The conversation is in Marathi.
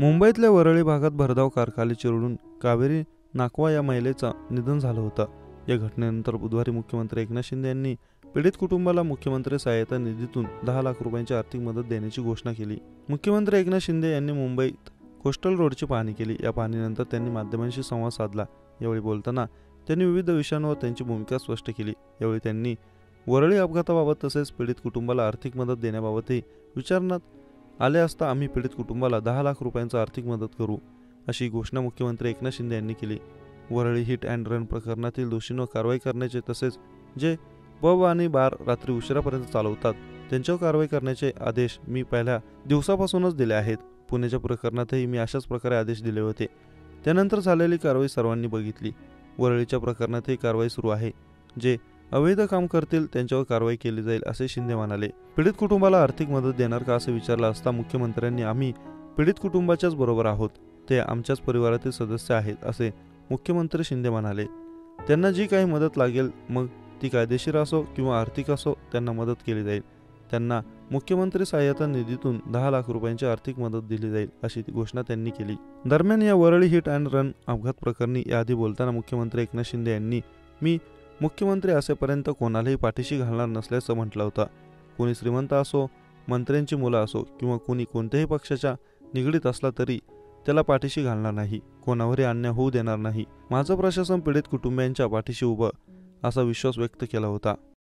मुंबईतल्या वरळी भागात भरधाव कार खाली चिरडून कावेरी नाकवा या महिलेचं निधन झालं होतं। या घटनेनंतर बुधवारी मुख्यमंत्री एकनाथ शिंदे यांनी पीडित कुटुंबाला मुख्यमंत्री सहायता निधीतून 10 लाख रुपयांची आर्थिक मदत देण्याची घोषणा केली। मुख्यमंत्री एकनाथ शिंदे यांनी मुंबईत कोस्टल रोडची पाहणी केली। या पाहणीनंतर त्यांनी माध्यमांशी संवाद साधला। यावेळी बोलताना त्यांनी विविध विषयांवर त्यांची भूमिका स्पष्ट केली। यावेळी त्यांनी वरळी अपघाताबाबत तसेच पीडित कुटुंबाला आर्थिक मदत देण्याबाबतही विचारण्यात आले असता आम्ही पीडित कुटुंबाला 10 लाख रुपयांची आर्थिक मदत करू, अशी घोषणा मुख्यमंत्री एकनाथ शिंदे यांनी केली। वरळी हिट अँड रन प्रकरणातील दोषींवर कारवाई करण्याचे तसेच जे पब आणि बार रात्री उशिरापर्यंत चालवतात त्यांच्यावर कारवाई करण्याचे आदेश मी पहिल्या दिवसापासूनच दिले आहेत। पुण्याच्या प्रकरणातही मी अशाच प्रकारे आदेश दिले होते। त्यानंतर झालेली कारवाई सर्वांनी बघितली। वरळीच्या प्रकरणातही कारवाई सुरू आहे। जे अवैध काम करतील त्यांच्यावर कारवाई केली जाईल, असे शिंदे म्हणाले। पीडित कुटुंबाला आर्थिक मदत देणार का असे विचारलं असता मुख्यमंत्र्यांनी आम्ही पीडित कुटुंबाच्याच बरोबर आहोत, ते आमच्याच परिवारातील सदस्य आहेत, असे मुख्यमंत्री शिंदे म्हणाले। त्यांना जी काही मदत लागेल, मग ती कायदेशीर असो किंवा आर्थिक असो, त्यांना मदत केली जाईल। त्यांना मुख्यमंत्री सहायता निधीतून 10 लाख रुपयांची आर्थिक मदत दिली जाईल, अशी घोषणा त्यांनी केली। दरम्यान या वरळी हिट अँड रन अपघात प्रकरणी याआधी बोलताना मुख्यमंत्री एकनाथ शिंदे यांनी मी मुख्यमंत्री असेपर्यंत कोणालाही पाठीशी घालणार नसल्याचं म्हटलं होतं। कोणी श्रीमंत असो, मंत्र्यांची मुलं असो किंवा कोणी कोणत्याही पक्षाच्या निगडीत असला तरी त्याला पाठीशी घालणार नाही, कोणावरही अन्याय होऊ देणार नाही। माझं प्रशासन पीडित कुटुंबियांच्या पाठीशी उभं, असा विश्वास व्यक्त केला होता।